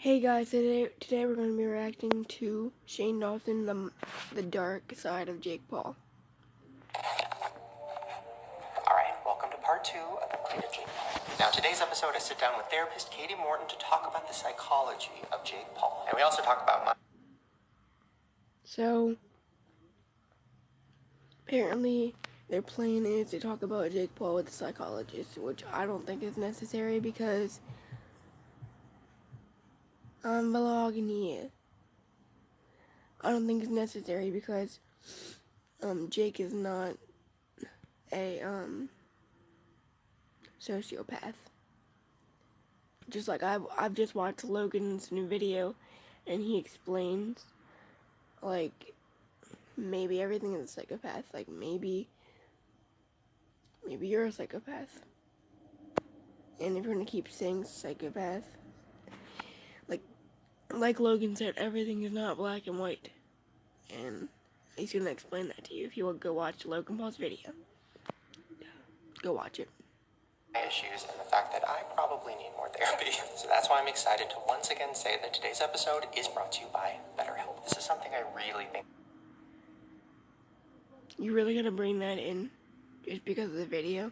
Hey guys, today we're going to be reacting to Shane Dawson, the dark side of Jake Paul. Alright, welcome to part 2 of The Mind of Jake Paul. Now today's episode I sit down with therapist Katie Morton to talk about the psychology of Jake Paul. And we also talk about So, apparently their plan is to talk about Jake Paul with a psychologist, which I don't think is necessary because I'm vlogging here. I don't think it's necessary because Jake is not a sociopath. Just like I've just watched Logan's new video, and he explains like maybe everything is a psychopath. Like maybe you're a psychopath, and if you're gonna keep saying psychopath, like Logan said, everything is not black and white, and he's gonna explain that to you if you will go watch Logan Paul's video. Go watch it. issues and the fact that I probably need more therapy. So that's why I'm excited to once again say that today's episode is brought to you by BetterHelp. This is something I really think You really gonna bring that in just because of the video?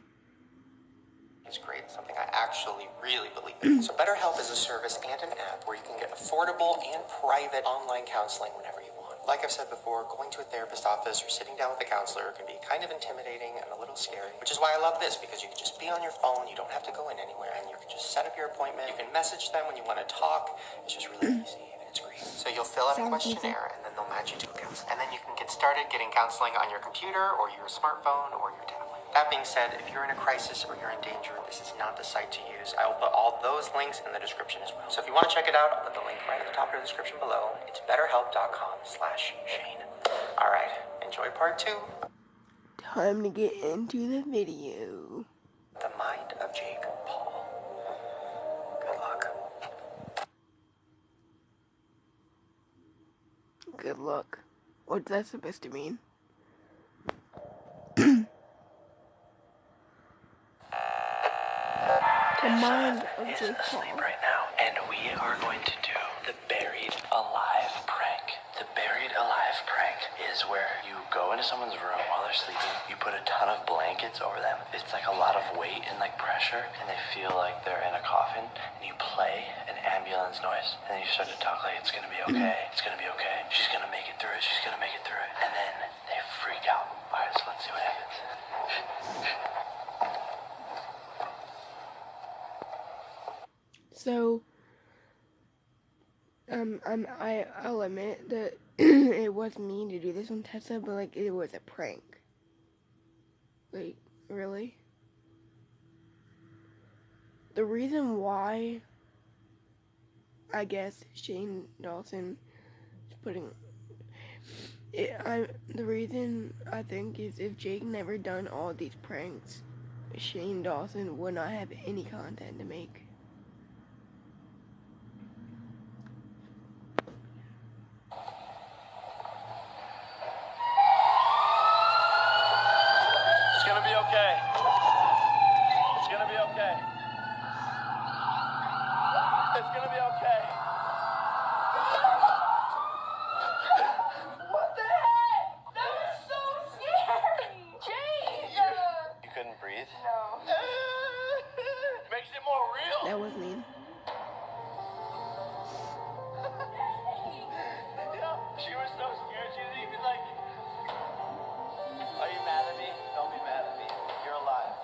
is great, something I actually really believe in. So BetterHelp is a service and an app where you can get affordable and private online counseling whenever you want. Like I've said before, going to a therapist office or sitting down with a counselor can be kind of intimidating and a little scary, which is why I love this, because you can just be on your phone, you don't have to go in anywhere, and you can just set up your appointment. You can message them when you want to talk. It's just really easy. And it's great. So you'll fill out a questionnaire and then they'll match you to a counselor. And then you can get started getting counseling on your computer or your smartphone or your tablet. That being said, if you're in a crisis or you're in danger, this is not the site to use. I will put all those links in the description as well. So if you want to check it out, I'll put the link right at the top of the description below. It's betterhelp.com/Shane. All right, enjoy part 2. Time to get into the video. The Mind of Jake Paul. Good luck. Good luck. What's that supposed to mean? The Mind of Jake Paul. Right now, and we are going to do the buried alive prank. The buried alive prank is where you go into someone's room while they're sleeping, you put a ton of blankets over them. It's like a lot of weight and like pressure, and they feel like they're in a coffin, and you play an ambulance noise, and then you start to talk like it's gonna be okay, it's gonna be okay, she's gonna make it through it, she's gonna make it through it, and then they freak out. Alright, so let's see what happens. So, I'll admit that it was mean to do this on Tessa, but like it was a prank. Like, really? The reason why, I guess, Shane Dawson is putting it, the reason I think is if Jake never done all these pranks, Shane Dawson would not have any content to make. It's gonna be okay. It's gonna be okay. It's gonna be okay. What the heck? That was so scary! Jake! You couldn't breathe? No. Makes it more real. That was mean. She was so scared. She didn't even like. Are you mad at me? Don't be mad at me. You're alive.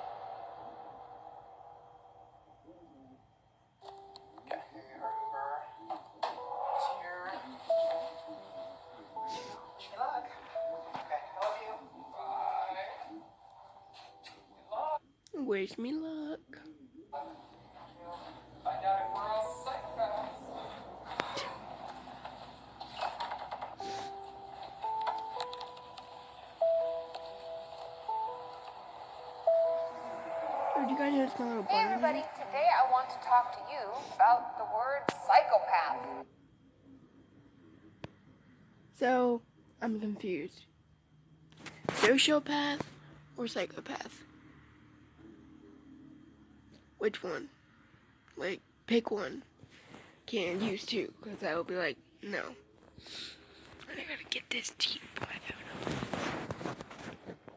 Okay. Here. Wish me luck. Okay, I love you. Bye. Wish me luck. Find out if we're all psychopaths. Oh, do you guys notice my little Hey button? everybody, today I want to talk to you about the word psychopath. So, I'm confused. Sociopath or psychopath? Which one? Like, pick one. can't use too, because I will be like, no. I gotta get this deep.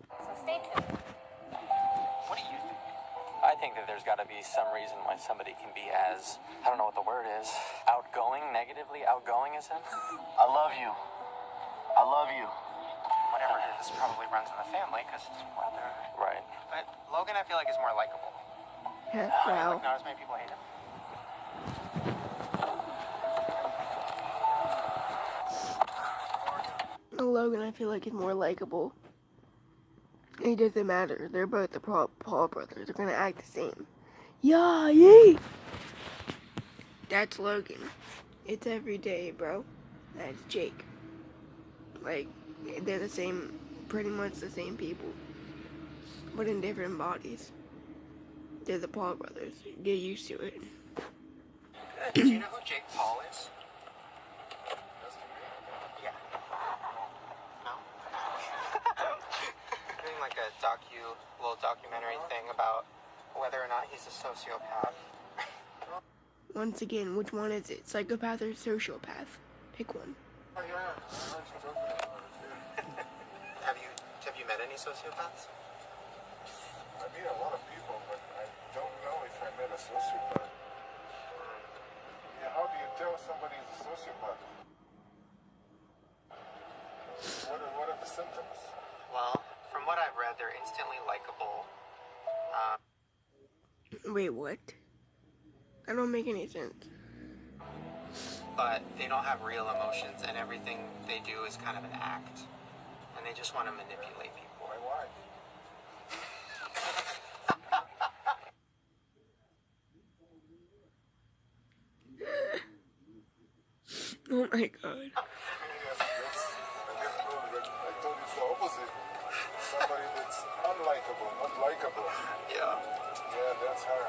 So stay tuned. What do you think? I think that there's got to be some reason why somebody can be as, I don't know what the word is, outgoing, negatively outgoing as him. I love you. I love you. Whatever it is, probably runs in the family because his brother. Right. But Logan, I feel like, is more likable. Wow. Like, not as many people hate him. Logan, I feel like, is more likable. It doesn't matter. They're both the Paul brothers. They're gonna act the same. Yeah, yay! That's Logan. It's every day, bro. That's Jake. Like, they're the same, pretty much the same people, but in different bodies. They're the Paul brothers. Get used to it. Do you know who Jake Paul is? Yeah. No? Doing like a little documentary thing about whether or not he's a sociopath. Once again, which one is it? Psychopath or sociopath? Pick one. Oh, yeah. I know what you're talking about. Yeah. Have you met any sociopaths? I meet a lot of people, but I don't know if I met a sociopath. Yeah, how do you tell somebody is a sociopath? What are the symptoms? Well, from what I've read, they're instantly likable. Wait, what? That don't make any sense. But they don't have real emotions, and everything they do is kind of an act. And they just want to manipulate people. My wife. Oh my god. Yes, I didn't know that. I thought it's the opposite. Somebody that's unlikable, unlikable. Yeah. Yeah, that's her.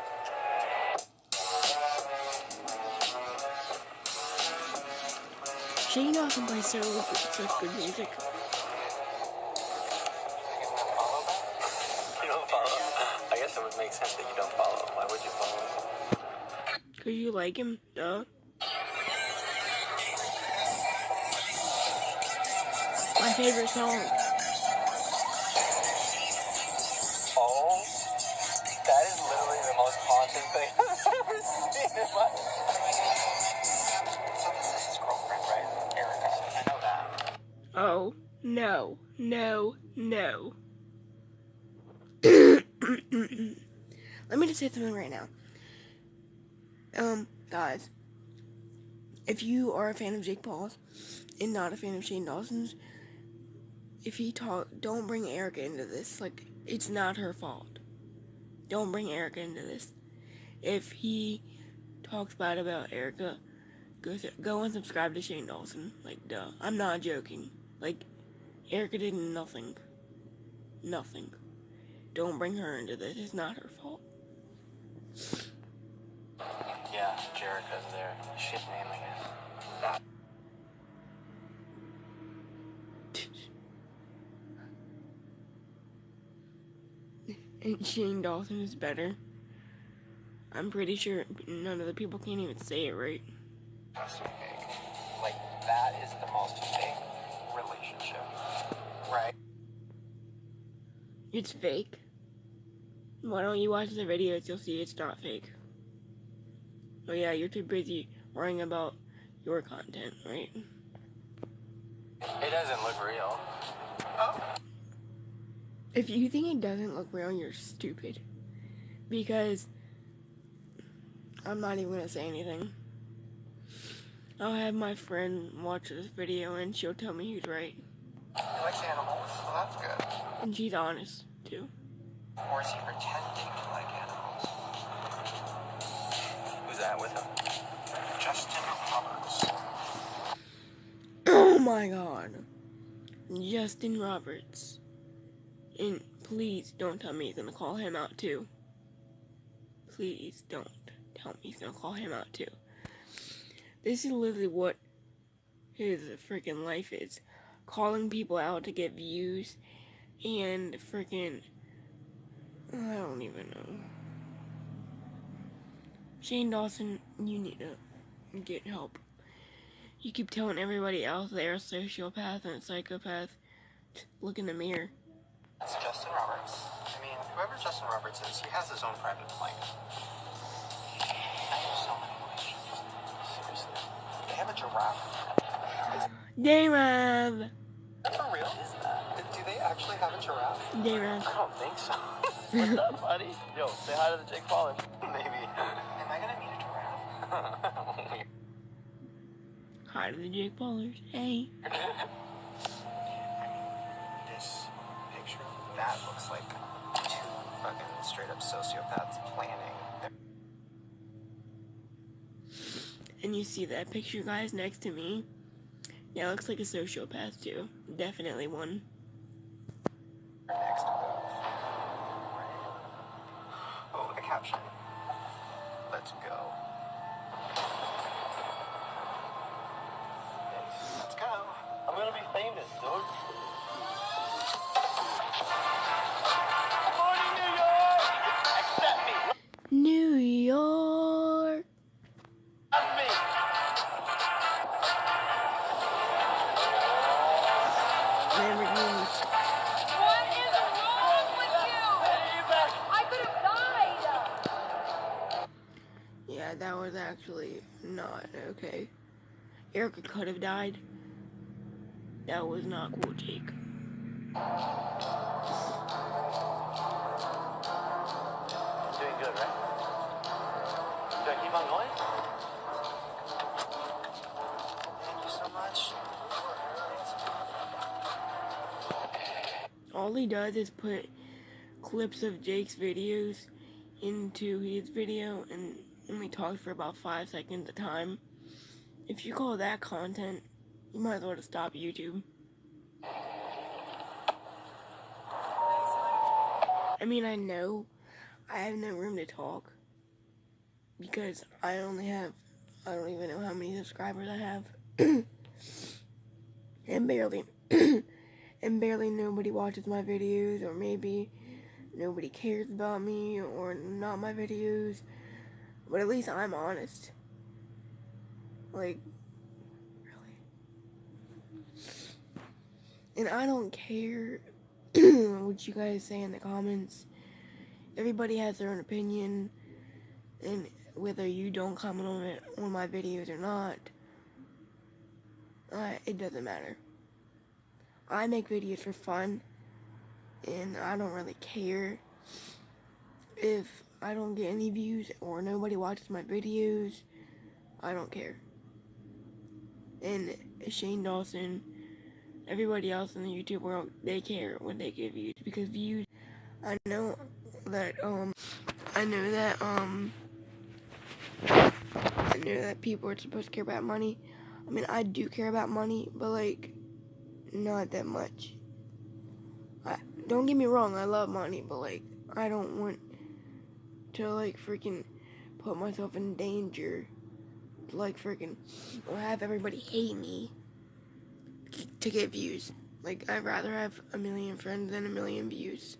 Shane Dawson plays such good music. You don't follow him? I guess it would make sense that you don't follow him. Why would you follow him? Cause you like him, duh. My favorite song. Oh, that is literally the most haunting thing I've ever seen in my life. So this is his girlfriend, right? Erica. I know that. Oh, no, no, no. Let me just say something right now. Guys, if you are a fan of Jake Paul's and not a fan of Shane Dawson's, don't bring Erica into this. Like, it's not her fault. Don't bring Erica into this. If he talks bad about Erica, go and subscribe to Shane Dawson. Like, duh. I'm not joking. Like, Erica did nothing. Nothing. Don't bring her into this. It's not her fault. Yeah, Jerica's there. Shit name, I guess. And Shane Dawson is better. I'm pretty sure none of the people can't even say it right. That's so fake. Like, that is the most fake relationship. Right? It's fake. Why don't you watch the videos? You'll see it's not fake. Oh yeah, you're too busy worrying about your content, right? It doesn't look real. Oh. If you think it doesn't look real, you're stupid. Because I'm not even gonna say anything. I'll have my friend watch this video and she'll tell me who's right. He likes animals, so that's good. And she's honest, too. Or is he pretending to like animals? Who's that with him? Justin Roberts. Oh my god. Justin Roberts. And please don't tell me he's gonna call him out too. Please don't tell me he's gonna call him out too. This is literally what his freaking life is. Calling people out to get views and freaking... I don't even know. Shane Dawson, you need to get help. You keep telling everybody else they're a sociopath and a psychopath. Look in the mirror. It's Justin Roberts. I mean, whoever Justin Roberts is, he has his own private life. I have so many questions. Seriously. They have a giraffe. Damon! Is that for real? Is that? Do they actually have a giraffe? Damon. I don't think so. What's up, buddy? Yo, say hi to the Jake Paulers. Maybe. Am I gonna meet a giraffe? Hi to the Jake Paulers. Hey. This picture, that looks like two fucking straight up sociopaths planning. And you see that picture, guys, next to me? Yeah, looks like a sociopath, too. Definitely one. Next move. Oh, a caption. Let's go. Let's go. I'm gonna be famous, dude. Good morning, New York! Accept me. New York. Love me. Lamborghinis. What is wrong with you? I could have died. Yeah, that was actually not okay. Erica could have died. That was not cool, Jake. Doing good, right? Do I keep on going? Thank you so much. All he does is put clips of Jake's videos into his video and only talks for about 5 seconds at a time. If you call that content, you might as well just stop YouTube. I mean, I know I have no room to talk because I don't even know how many subscribers I have. and barely nobody watches my videos, or maybe nobody cares about me or not my videos. But at least I'm honest. Like, really. And I don't care what you guys say in the comments. Everybody has their own opinion, and whether you don't comment on it on my videos or not, it doesn't matter. I make videos for fun, and I don't really care if I don't get any views or nobody watches my videos. I don't care. And Shane Dawson, everybody else in the YouTube world, they care when they get views, because views, I know that people are supposed to care about money. I mean, I do care about money, but like, not that much. Don't get me wrong, I love money, but like, I don't want to like freaking put myself in danger, to like freaking, or have everybody hate me to get views. Like, I'd rather have 1 million friends than 1 million views.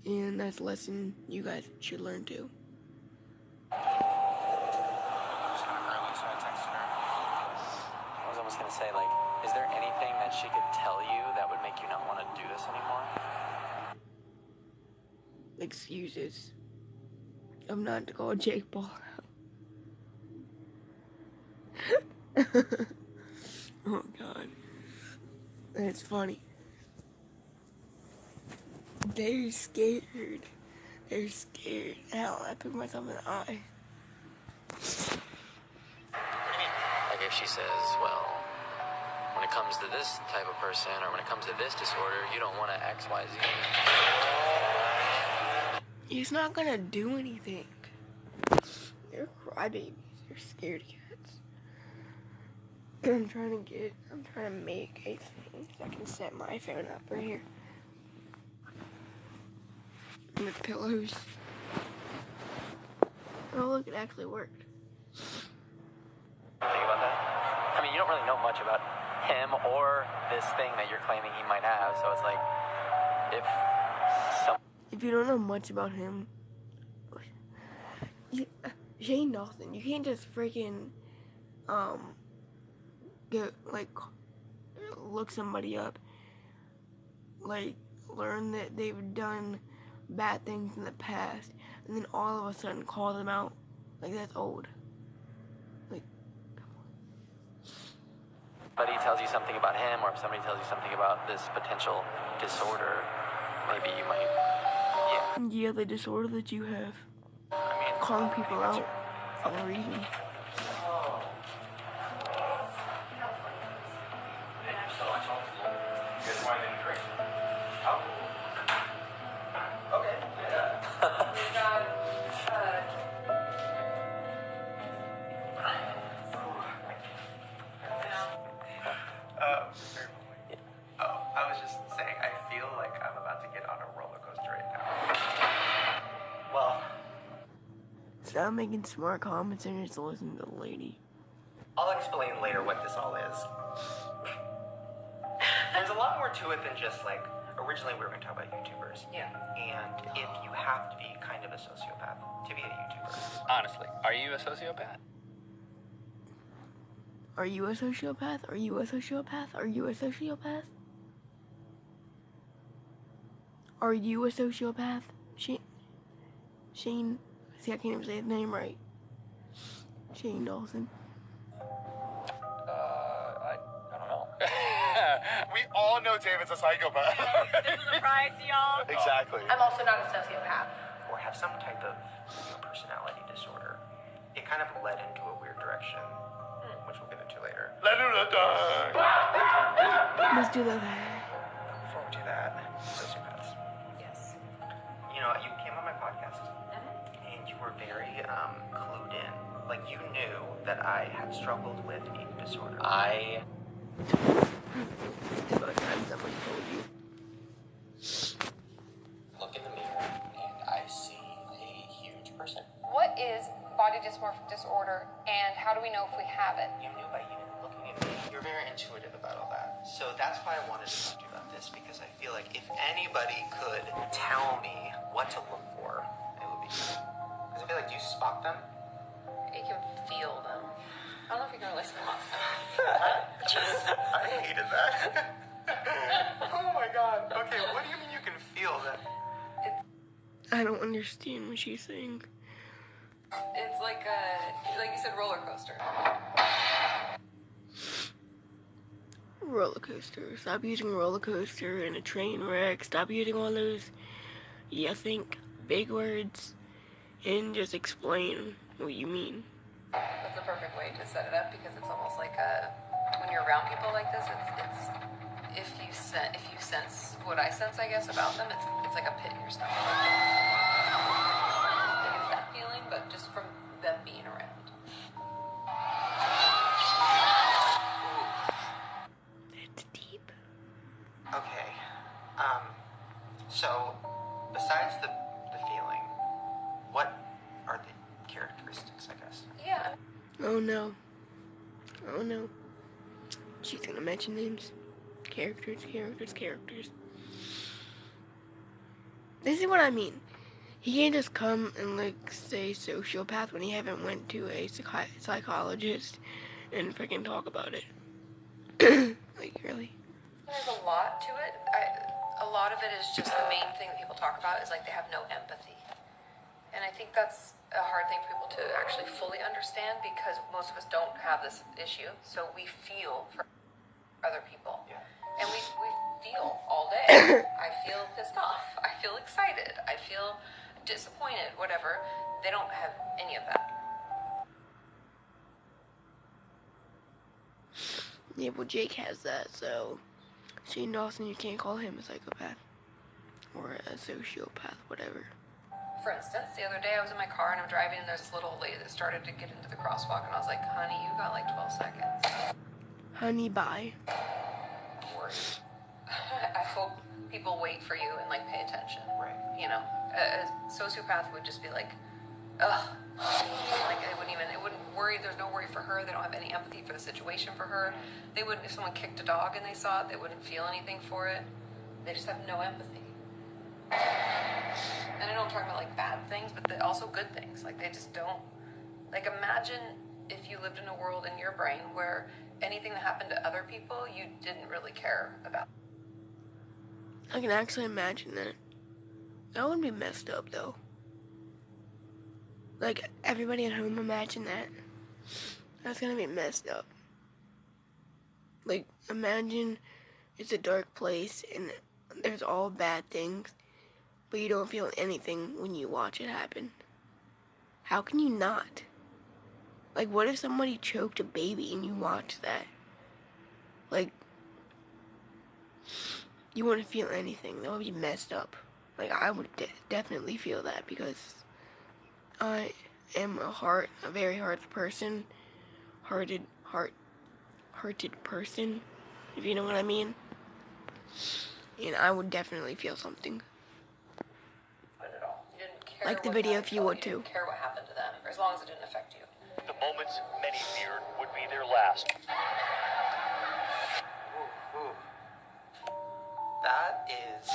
And that's a lesson you guys should learn too. I was almost gonna say, like, is there anything that she could tell you that would make you not want to do this anymore? Excuses. I'm not to call Jake Paul out. Oh god. That's funny. They're scared. They're scared. Hell, I put myself in the eye. Like if she says, well, when it comes to this type of person, or when it comes to this disorder, you don't want to X, Y, Z. He's not gonna do anything. They're crybabies. They're scared cats. I'm trying to make a thing so I can set my phone up right here. With pillows. Oh look, it actually worked. Think about that? I mean, you don't really know much about him or this thing that you're claiming he might have, so it's like, if you don't know much about him, Shane Dawson, you can't just freaking get like look somebody up, like learn that they've done bad things in the past, and then all of a sudden call them out. Like, that's old. Like, Somebody tells you something about him, or if somebody tells you something about this potential disorder, maybe you might, yeah, the disorder that you have, I mean, calling people out for no reason. I was just saying, I feel like I'm about to get on a roller coaster right now. Well, Stop making smart comments and just listen to the lady. I'll explain later what this all is. There's a lot more to it than just like, originally we were going to talk about YouTubers. yeah. And if you have to be kind of a sociopath to be a YouTuber. Honestly, are you a sociopath? Are you a sociopath? Are you a sociopath? Are you a sociopath? Are you a sociopath? Shane, see, I can't even say his name right. Shane Dawson. I don't know. We all know David's a psychopath. Surprise, y'all. Exactly. I'm also not a sociopath. Or have some type of personality disorder. It kind of led into a weird direction, which we'll get into later. Let's do that. Before we do that, sociopaths. Yes. You know, you came on my podcast, and you were very clued in. Like, you knew that I had struggled with eating disorder. It's about time somebody told you. Look in the mirror, and I see a huge person. What is body dysmorphic disorder, and how do we know if we have it? You knew by even looking at me. You're very intuitive about all that. So that's why I wanted to talk to you about this, because I feel like if anybody could tell me what to look for, it would be you. Because I feel like, do you spot them? You can feel them. I don't know if you can really spot them. I hated that. Oh my god. Okay, what do you mean you can feel them? I don't understand what she's saying. It's like you said, roller coaster. Roller coaster. Stop using roller coaster and a train wreck. Stop using all those, you think, big words, and just explain what you mean. That's the perfect way to set it up, because it's almost like when you're around people like this, it's if you sense what I sense, I guess, about them, it's like a pit in your stomach. Like it's that feeling, but just from them being around. That's deep. Okay. So, besides the feeling, what are the characteristics, I guess? Yeah. Oh no. Oh no. She's gonna mention names. Characters. This is what I mean. He can't just come and like say sociopath when he haven't went to a psychologist and freaking talk about it. Like, really? There's a lot to it. A lot of it is just the main thing that people talk about is like they have no empathy. And I think that's a hard thing for people to actually fully understand, because most of us don't have this issue. So we feel for other people. Yeah. And we feel all day. I feel pissed off. I feel excited. I feel disappointed, whatever. They don't have any of that. Yeah, well, Jake has that, so Shane Dawson, you can't call him a psychopath or a sociopath, whatever. For instance, the other day I was in my car and I'm driving, and there's this little old lady that started to get into the crosswalk, and I was like, honey, you got like 12 seconds. Honey, bye. Worries. I hope people wait for you and like pay attention. Right. You know, a sociopath would just be like, ugh. Like it wouldn't worry. There's no worry for her. They don't have any empathy for the situation for her. They wouldn't, if someone kicked a dog and they saw it, they wouldn't feel anything for it. They just have no empathy. And I don't talk about like bad things, but also good things. Like they just don't Like, imagine if you lived in a world in your brain where anything that happened to other people, you didn't really care about. I can actually imagine that. That would be messed up, though. Like, everybody at home, imagine that. That's gonna be messed up. Like, imagine it's a dark place and there's all bad things, but you don't feel anything when you watch it happen. How can you not? Like, what if somebody choked a baby and you watch that? Like, you wouldn't feel anything. That would be messed up. Like, I would definitely feel that because I am a very hearted person. Hearted person, if you know what I mean. And I would definitely feel something. Not at all. You didn't care. Like the what video happened if you to them. would You didn't too. care what happened to them, as long as it didn't affect you. The moments many feared would be their last. Ooh. That is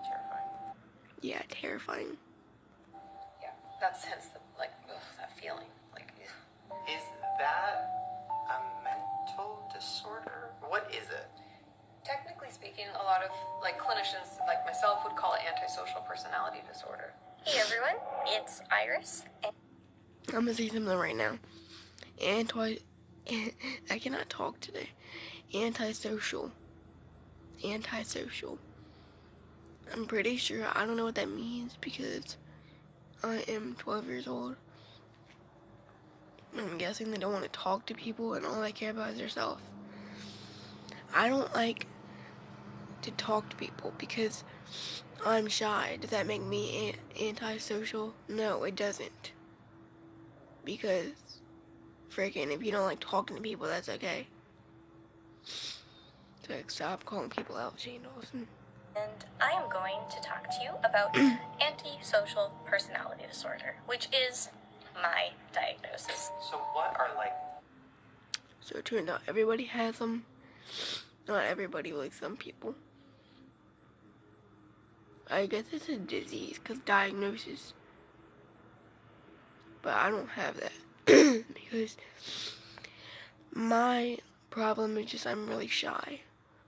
terrifying. Yeah, terrifying. Yeah, that's hence the, like, ugh, that feeling. Like, ugh. Is that a mental disorder? What is it? Technically speaking, a lot of, like, clinicians like myself would call it antisocial personality disorder. Hey everyone, it's Iris. I'm gonna say something right now. I cannot talk today. Antisocial. I'm pretty sure I don't know what that means because I am 12 years old. I'm guessing they don't want to talk to people and all they care about is themselves. I don't like to talk to people because I'm shy. Does that make me antisocial? No, it doesn't. Because freaking, if you don't like talking to people, that's okay. So stop calling people out, Shane Dawson. And I am going to talk to you about antisocial personality disorder, which is my diagnosis. So what are like... So it turns out everybody has them. Not everybody, like some people. I guess it's a disease, because diagnosis. But I don't have that. Because my problem is just I'm really shy.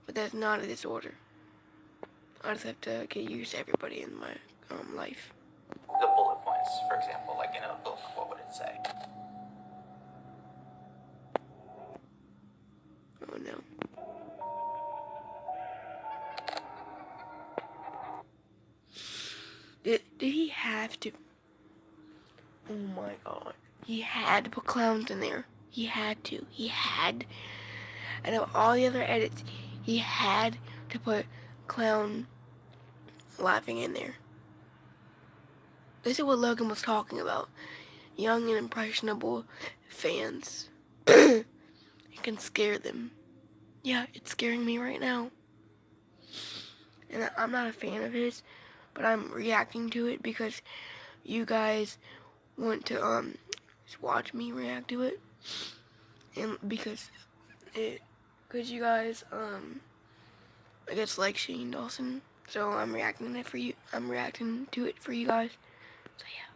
But that's not a disorder. I just have to get used to everybody in my life. The bullet points, for example, like in a book, what would it say? Oh no. Did he have to? Oh my god. He had to put clowns in there. He had to. And of all the other edits, he had to put clown laughing in there. This is what Logan was talking about. Young and impressionable fans. It can scare them. Yeah, it's scaring me right now. And I'm not a fan of his, but I'm reacting to it because you guys want to just watch me react to it. And because you guys I guess like Shane Dawson. So I'm reacting to it for you guys. So yeah.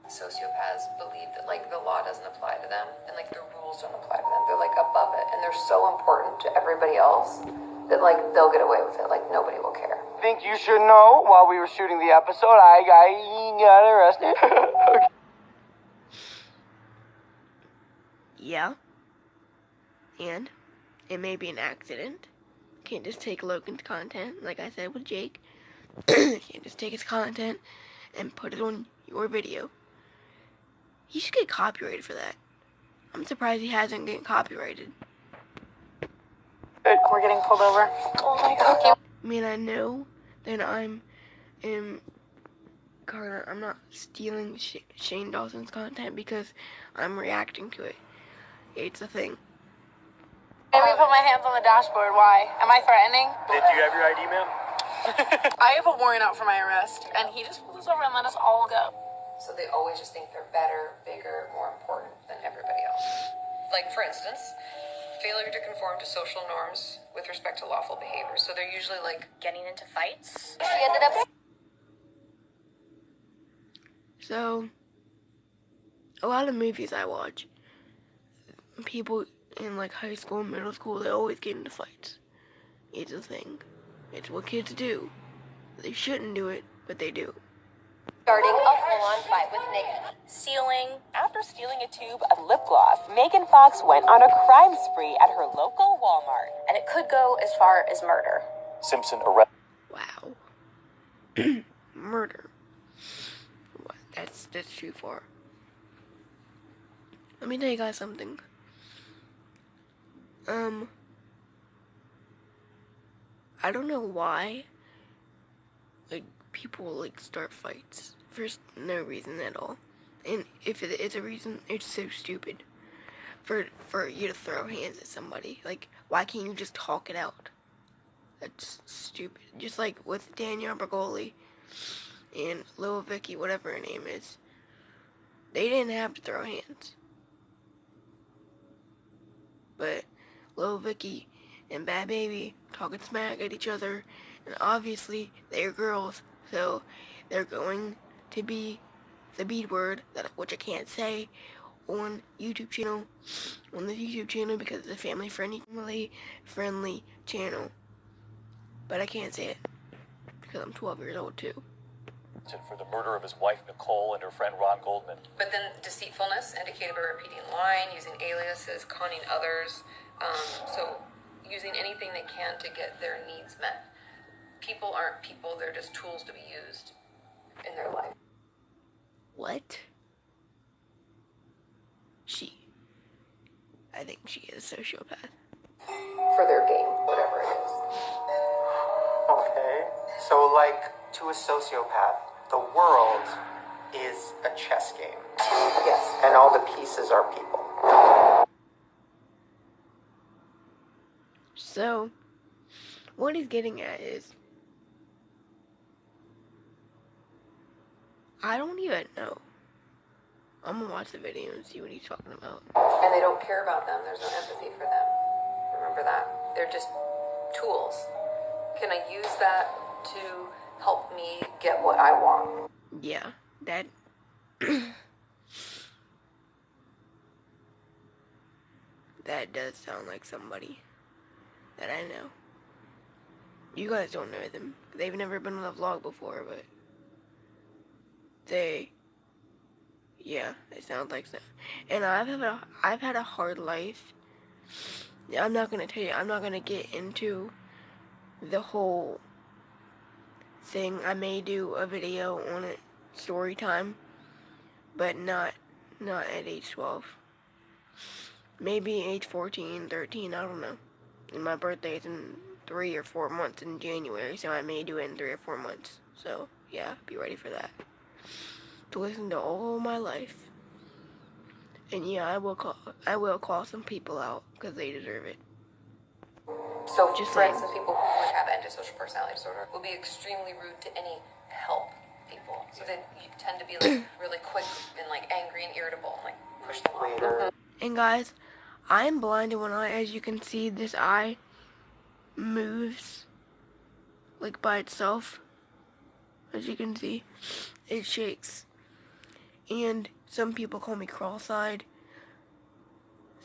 Sociopaths believe that, like, the law doesn't apply to them and, like, the rules don't apply to them. They're, like, above it, and they're so important to everybody else that, like, they'll get away with it. Like, nobody will care. Think you should know, while we were shooting the episode, I got arrested. Okay. Yeah. And it may be an accident. Can't just take Logan's content, like I said with Jake. Can't just take his content and put it on your video. He should get copyrighted for that. I'm surprised he hasn't get copyrighted. We're getting pulled over. Oh my god. I mean, I know that I'm not stealing Shane Dawson's content because I'm reacting to it. It's a thing. Let me put my hands on the dashboard. Why? Am I threatening? Did you have your ID, ma'am? I have a warrant out for my arrest, and he just pulled us over and let us all go. So they always just think they're better, bigger, more important than everybody else. Like, for instance, failure to conform to social norms with respect to lawful behavior. So they're usually, like, Getting into fights. She ended up. So, a lot of movies I watch, people in like high school and middle school, they always get into fights. It's a thing. It's what kids do. They shouldn't do it, but they do. Starting a full-on fight with Nikki. After stealing a tube of lip gloss, Megan Fox went on a crime spree at her local Walmart. And it could go as far as murder. Simpson arrested. Wow. Murder. What? That's too far. Let me tell you guys something. I don't know why, like, people, like, start fights for no reason at all. And if it is a reason, it's so stupid for you to throw hands at somebody. Like, why can't you just talk it out? That's stupid. Just like with Danielle Bergoli and Lil Vicky, whatever her name is. They didn't have to throw hands. But Lil Vicky and Bad Baby talking smack at each other, and obviously they're girls, so they're going to be the B word, which I can't say on this YouTube channel because it's a family friendly channel. But I can't say it because I'm 12 years old too. For the murder of his wife Nicole and her friend Ron Goldman. But then deceitfulness, indicated by repeating line, using aliases, conning others, so using anything they can to get their needs met. People aren't people, they're just tools to be used in their life. What? I think she is a sociopath. For their game, whatever it is. Okay. So, like, to a sociopath, the world is a chess game. Yes. And all the pieces are people. So, what he's getting at is, I don't even know. I'm gonna watch the video and see what he's talking about. And they don't care about them. There's no empathy for them. Remember that. They're just tools. Can I use that to help me get what I want? Yeah, that... that does sound like somebody that I know. You guys don't know them. They've never been on a vlog before, but... yeah, it sounds like so. And I've had a hard life. I'm not gonna tell you. I'm not gonna get into the whole thing. I may do a video on it, story time, but not at age 12. Maybe age 14, 13. I don't know. And my birthday is in 3 or 4 months in January, so I may do it in 3 or 4 months. So yeah, be ready for that. To listen to all my life. And yeah, I will call some people out because they deserve it. So, Just for saying. instance, people who would have antisocial personality disorder will be extremely rude to any help people. So then you tend to be like really quick and like angry and irritable and like push them off. And guys, I am blind in one eye. As you can see, this eye moves like by itself. As you can see, it shakes. And some people call me cross-eyed,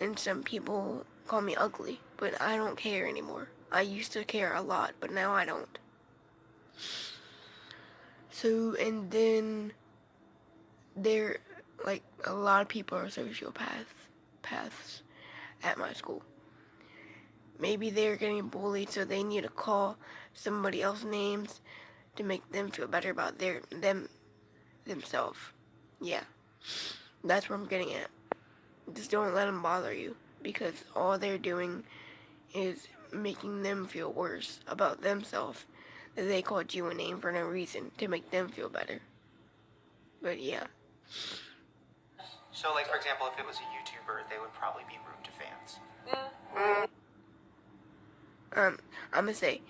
and some people call me ugly, but I don't care anymore. I used to care a lot, but now I don't. So, and then there, like, a lot of people are sociopaths at my school. Maybe they're getting bullied, so they need to call somebody else's names to make them feel better about themselves. Yeah, that's what I'm getting at. Just don't let them bother you, because all they're doing is making them feel worse about themselves, that they called you a name for no reason, to make them feel better. But yeah. So, like, for example, if it was a YouTuber, they would probably be rude to fans. I'm gonna say,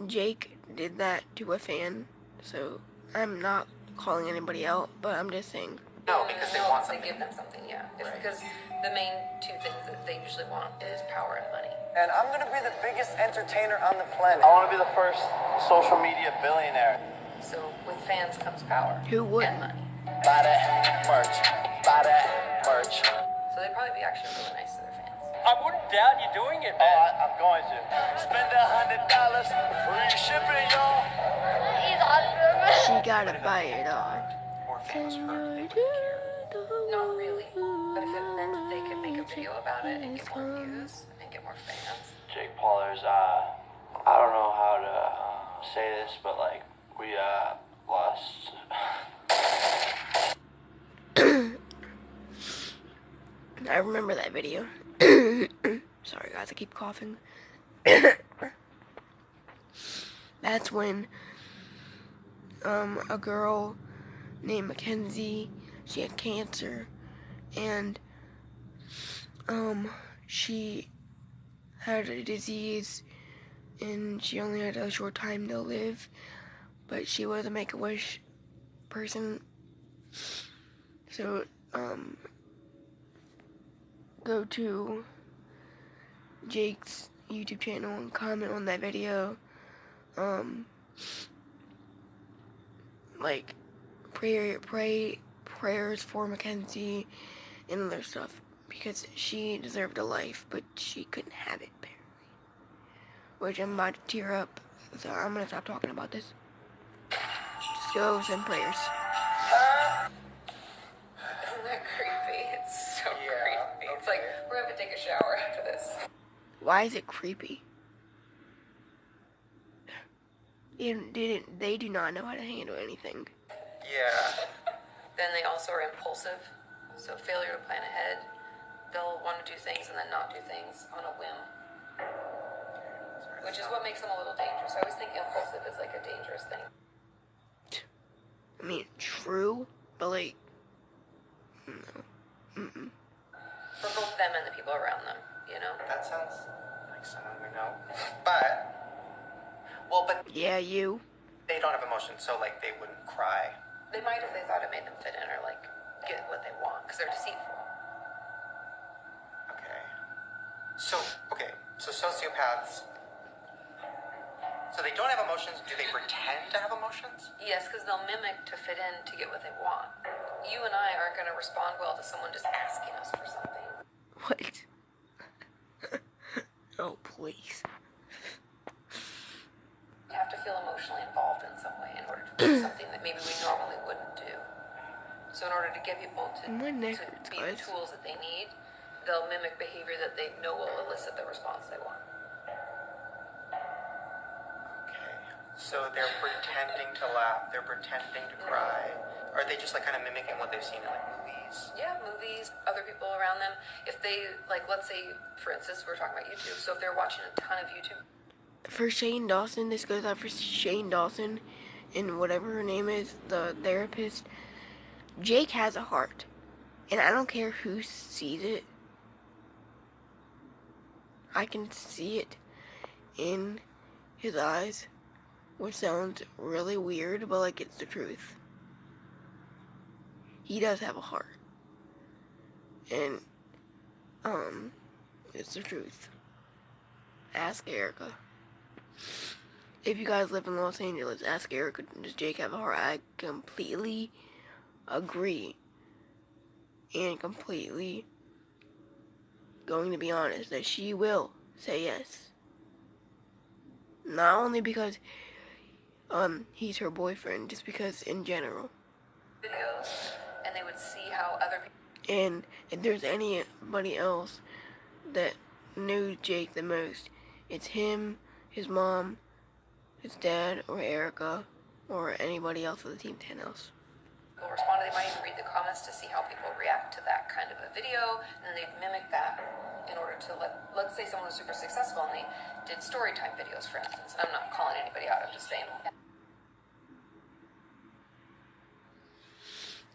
Jake did that to a fan, so I'm not calling anybody out, but I'm just saying. No, because they want something. They give them something, yeah. It's because the main two things that they usually want is power and money. And I'm gonna be the biggest entertainer on the planet. I want to be the first social media billionaire. So with fans comes power. Who wouldn't? And money. Buy that merch. Buy that merch. So they'd probably be actually really nice to their fans. I wouldn't doubt you doing it, man. I'm going to. Spend $100, free shipping, y'all. He's awesome. She gotta buy it all. More famous for Senor, Not really. But if it meant that they could make a video about it and get more views and get more fans. Jake Paul, there's, I don't know how to say this, but like, we, lost. I remember that video. Sorry guys, I keep coughing. That's when a girl named Mackenzie, she had cancer, and she had a disease and she only had a short time to live, but she was a Make-A-Wish person. So go to Jake's YouTube channel and comment on that video. Like prayers for Mackenzie and other stuff, because she deserved a life, but she couldn't have it apparently. Which I'm about to tear up, so I'm gonna stop talking about this. Just go send prayers. Isn't that creepy? It's so creepy. It's like, we're gonna have to take a shower after this. Why is it creepy? They do not know how to handle anything. Yeah. Then they also are impulsive, so failure to plan ahead. They'll want to do things and then not do things on a whim, which is what makes them a little dangerous. I always think impulsive is like a dangerous thing. I mean, true, but like, no. Mm-mm. For both them and the people around them, you know? That sounds like someone we know. But, well, but Yeah, you. they don't have emotions, so like they wouldn't cry. They might if they thought it made them fit in or like get what they want, because they're deceitful. Okay, so sociopaths, so they don't have emotions. Do they pretend to have emotions? Yes, because they'll mimic to fit in to get what they want. You and I aren't going to respond well to someone just asking us for something. What? Oh, please. You have to feel emotionally involved in some way in order to do something that maybe we normally wouldn't do. So in order to get people to My neck be hurts, the guys. tools that they need, they'll mimic behavior that they know will elicit the response they want. Okay. So they're pretending to laugh. They're pretending to cry. Are they just like kind of mimicking what they've seen in like movies? Yeah, movies, other people around them. If they, like, let's say, for instance, we're talking about YouTube. So if they're watching a ton of YouTube. For Shane Dawson, this goes out for Shane Dawson and whatever her name is, the therapist. Jake has a heart, and I don't care who sees it. I can see it in his eyes, which sounds really weird, but like it's the truth. He does have a heart, and it's the truth. Ask Erica. If you guys live in Los Angeles, ask Erica, does Jake have a heart? I completely agree, and completely going to be honest that she will say yes. Not only because he's her boyfriend, just because in general. Videos, and they would see how other people. And if there's anybody else that knew Jake the most, it's him, his mom, his dad, or Erica, or anybody else of the Team 10 else. People respond, they might even read the comments to see how people react to that kind of a video, and then they'd mimic that in order to let's say someone was super successful and they did story time videos, for instance. I'm not calling anybody out, I'm just saying.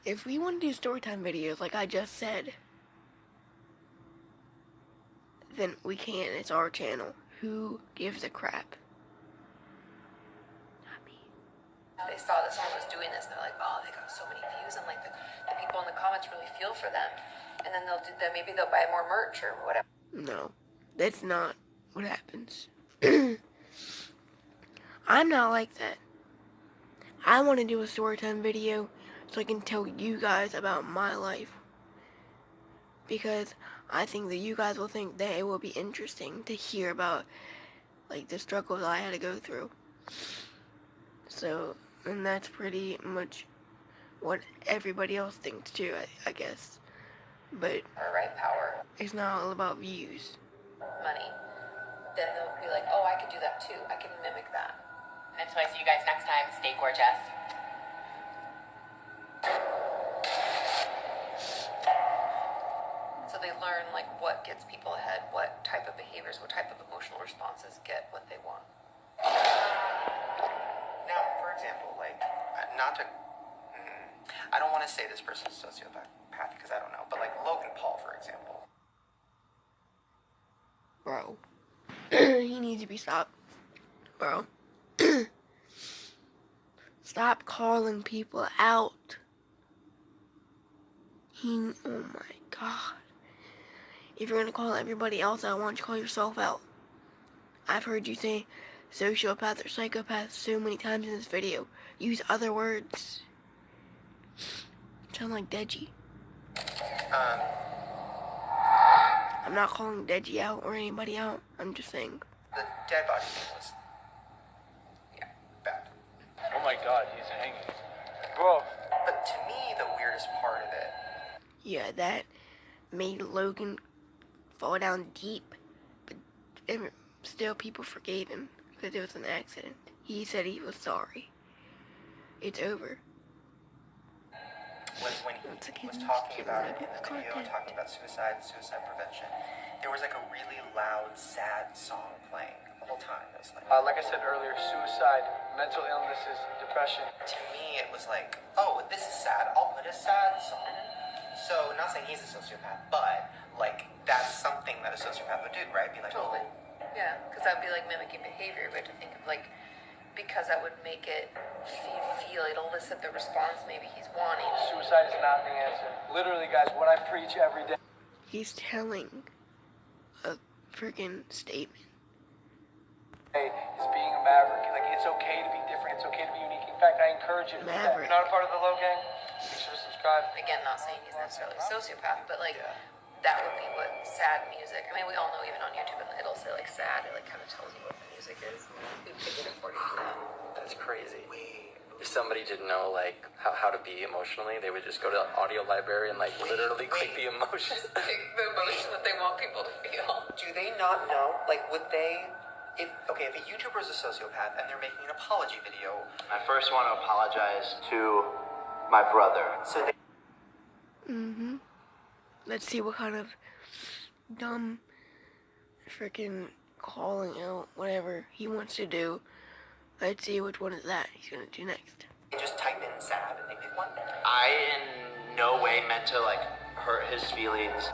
If we want to do storytime videos, like I just said, then we can. It's our channel. Who gives a crap? Not me. They saw that someone was doing this and they're like, oh, they got so many views, and like the people in the comments really feel for them, and then they'll do that. Maybe they'll buy more merch or whatever. No, that's not what happens. I'm not like that. I want to do a storytime video so I can tell you guys about my life. Because I think that you guys will think that it will be interesting to hear about, like, the struggles I had to go through. So, and that's pretty much what everybody else thinks too, I guess. But right, power, it's not all about views. money, then they'll be like, oh, I could do that too. I can mimic that. Until I see you guys next time, stay gorgeous. So they learn like what gets people ahead, what type of behaviors, what type of emotional responses get what they want. Now, for example, like, not to, I don't want to say this person's a sociopath because I don't know, but like Logan Paul, for example. Bro. He needs to be stopped. Bro. Stop calling people out. Oh my god. If you're gonna call everybody else out, why don't you call yourself out? I've heard you say sociopath or psychopath so many times in this video. Use other words. Sound like Deji. I'm not calling Deji out or anybody out. I'm just saying. The dead body thing was, bad. Oh my god, he's hanging. Bro. But to me, the weirdest part of it. Yeah, that made Logan fall down deep, but still people forgave him because it was an accident. He said he was sorry. It's over. Was when he was talking about it in the video, talking about suicide and suicide prevention. There was like a really loud, sad song playing the whole time. It was like I said earlier, suicide, mental illnesses, depression. To me, it was like, oh, this is sad. I'll put a sad song. So, not saying he's a sociopath, but like that's something that a sociopath would do, right? Be like, Totally. Yeah, because that would be like mimicking behavior. We have to think of like, because that would make it feel, it'll elicit the response maybe he's wanting. Suicide is not the answer. Literally, guys, what I preach every day. He's telling a freaking statement. Is being a maverick. Like, it's okay to be different. It's okay to be unique. In fact, I encourage you. Maverick. If you're not a part of the Low Gang, make sure to subscribe. Again, not saying he's necessarily a sociopath, but like, that would be what sad music. I mean, we all know even on YouTube it'll say like sad. It like kind of tells you what the music is. We pick it according to that. That's crazy. If somebody didn't know like how to be emotionally, they would just go to the audio library and like literally click the emotion. Pick the emotion that they want people to feel. do they not know? Like, would they? If a YouTuber is a sociopath and they're making an apology video, I first want to apologize to my brother. so they. Let's see what kind of dumb freaking calling out whatever he wants to do. Let's see which one is that he's gonna do next. They just type in sad and they pick one. I in no way meant to like hurt his feelings.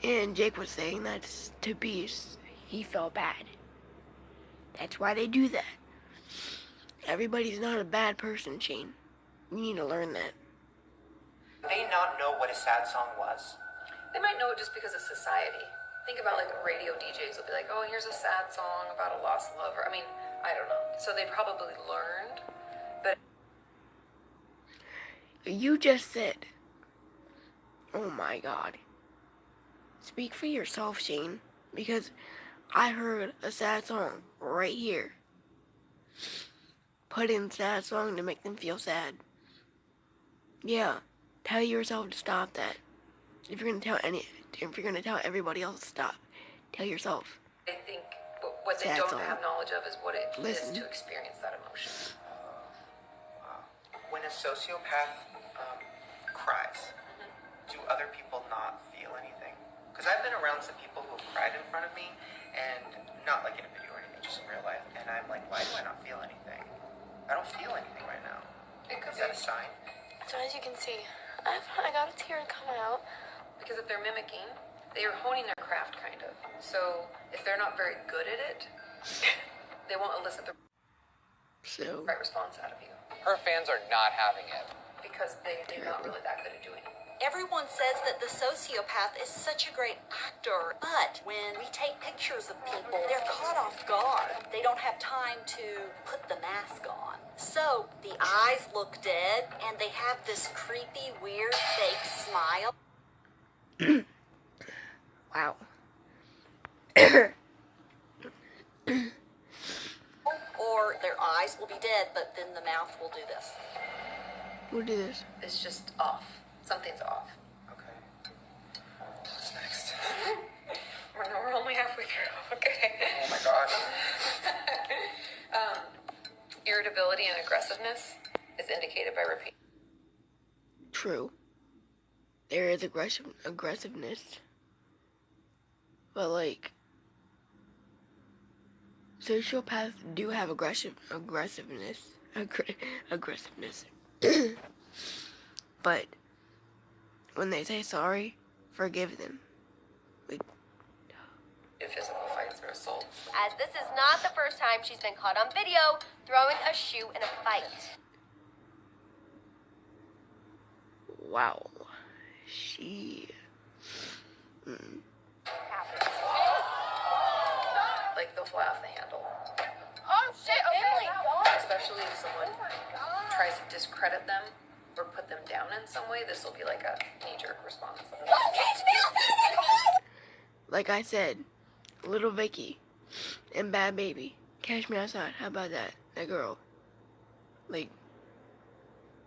And Jake was saying that to Beast, he felt bad. That's why they do that. Everybody's not a bad person, Shane. You need to learn that. They not know what a sad song was. They might know it just because of society. Think about like radio DJs will be like, oh, here's a sad song about a lost lover. I mean, I don't know. So they probably learned, but. You just said, oh my god. Speak for yourself, Shane, because I heard a sad song right here. Put in sad song to make them feel sad. Yeah, tell yourself to stop that. If you're gonna tell everybody else to stop, tell yourself. I think what they Sad don't song. have knowledge of is what it Listen. is to experience that emotion. When a sociopath cries, do other people not feel anything? Because I've been around some people who have cried in front of me, and not like in a video or anything, just in real life, and I'm like, why do I not feel anything? I don't feel anything right now. It could Is that a sign? So as you can see, I got a tear coming out. Because if they're mimicking, they are honing their craft, kind of. So if they're not very good at it, they won't elicit the right response out of you. Her fans are not having it. Because they're not really that good at doing it. Everyone says that the sociopath is such a great actor, but when we take pictures of people, they're caught off guard. They don't have time to put the mask on. So the eyes look dead, and they have this creepy, weird, fake smile. Wow. Or their eyes will be dead, but then the mouth will do this. We'll do this. It's just off. Something's off. Okay. What's next? We're only halfway through. Okay. Oh my gosh. Irritability and aggressiveness is indicated by repeat. True. There is aggressiveness. But like, sociopaths do have aggressiveness. But when they say sorry, forgive them. Like, Physical fights or assaults. As this is not the first time she's been caught on video throwing a shoe in a fight. wow. She... Like they'll fly off the handle. Oh shit, okay. Especially if someone tries to discredit them or put them down in some way, this will be like a knee-jerk response. Like I said, Little Vicky and Bad Baby. Catch Me Outside. How about that? That girl. Like,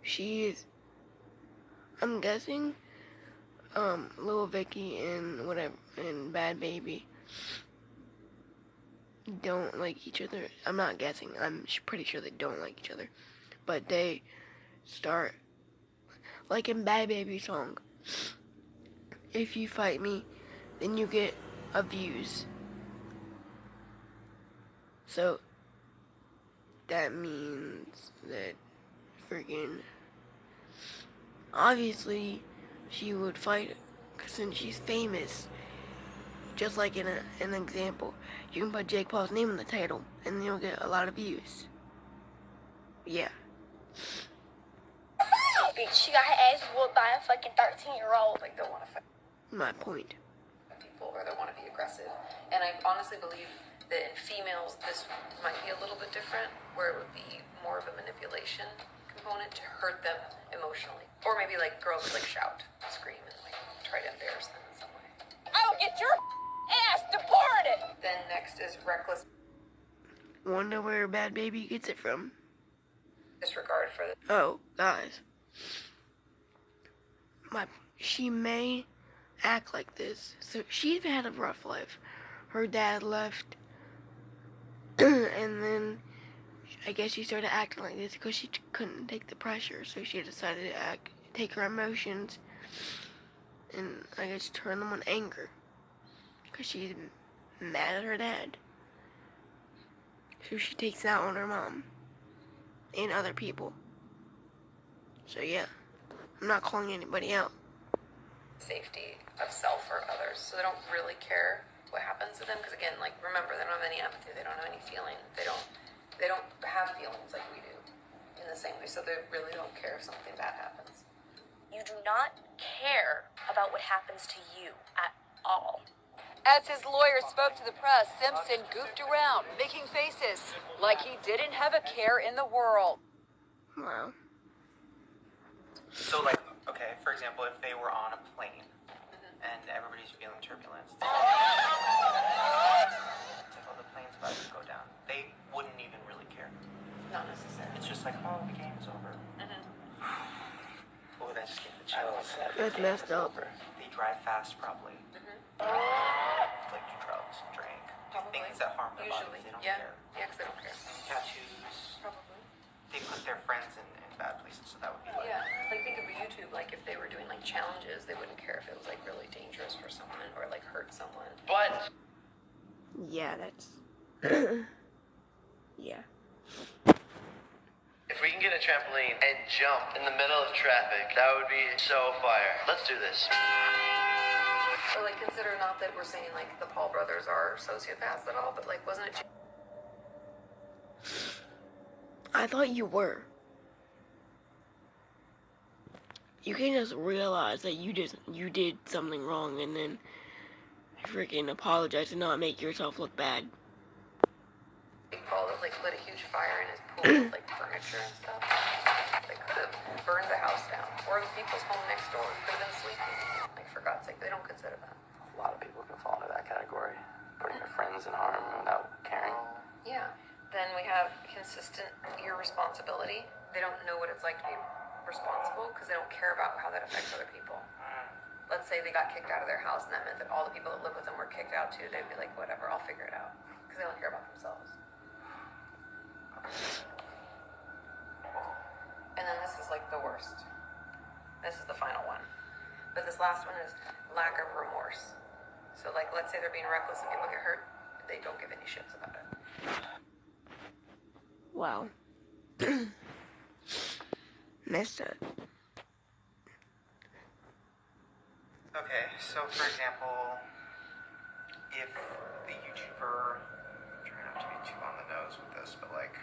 she is... I'm guessing, Little Vicky and whatever, and Bad Baby don't like each other. I'm not guessing. I'm pretty sure they don't like each other. But they start, like in Bad Baby song, if you fight me, then you get a views. So, that means that freaking, obviously, she would fight since she's famous. Just like in an example, you can put Jake Paul's name in the title, and then you'll get a lot of views. Yeah. Bitch, she got her ass whooped by a fucking 13-year-old. Like they'll want to fight My point. people or they want to be aggressive. And I honestly believe that in females, this might be a little bit different, where it would be more of a manipulation component to hurt them emotionally. Or maybe like girls would like shout, scream, and like try to embarrass them in some way. I will get your ass deported. Then next is reckless Wonder where Bad Baby gets it from. disregard for the Oh, guys. She may act like this. So she's had a rough life. Her dad left, and then I guess she started acting like this because she couldn't take the pressure. So she decided to take her emotions, and I guess turn them on anger because she's mad at her dad. So she takes it out on her mom and other people. So yeah, I'm not calling anybody out. safety of self or others, so they don't really care what happens to them. Because again, like remember, they don't have any empathy, they don't have any feeling, they don't have feelings like we do in the same way. So they really don't care if something bad happens. You do not care about what happens to you at all. As his lawyer spoke to the press, Simpson goofed around, making faces like he didn't have a care in the world. Wow. So, like, okay, for example, if they were on a plane and everybody's feeling turbulence, it's like, oh, the plane's about to go down. They wouldn't even really care. Not necessarily. It's just like, oh, the game's over. Oh, that just gave the chills. That's messed up. They drive fast, probably. Like, do drugs, drink, things that harm their bodies. They don't care. Yeah, because they don't care. Tattoos. Probably. They put their friends in bad places, so that would be like... Yeah, like think of YouTube, like if they were doing like challenges, they wouldn't care if it was like really dangerous for someone or like hurt someone. But Yeah, that's... yeah. if we can get a trampoline and jump in the middle of traffic, that would be so fire. Let's do this. Or like consider not that we're saying like the Paul brothers are sociopaths at all, but like wasn't it I thought you were. You can't just realize that you did something wrong and then freaking apologize and not make yourself look bad. Paul that like lit a huge fire in his pool with like furniture and stuff. They could have burned the house down, or the people's home next door could have been sleeping. Like, for God's sake, they don't consider that. A lot of people can fall into that category, putting their friends in harm without caring. Yeah. Then we have consistent irresponsibility. They don't know what it's like to be responsible because they don't care about how that affects other people. Let's say they got kicked out of their house and that meant that all the people that live with them were kicked out too. They'd be like, whatever, I'll figure it out because they don't care about themselves. And then this is like the worst. This is the final one. But this last one is lack of remorse. So like, let's say they're being reckless and people get hurt. They don't give any shits about it. Wow. Messed up. Okay, so for example, if the YouTuber, I'm trying not to be too on the nose with this, but like,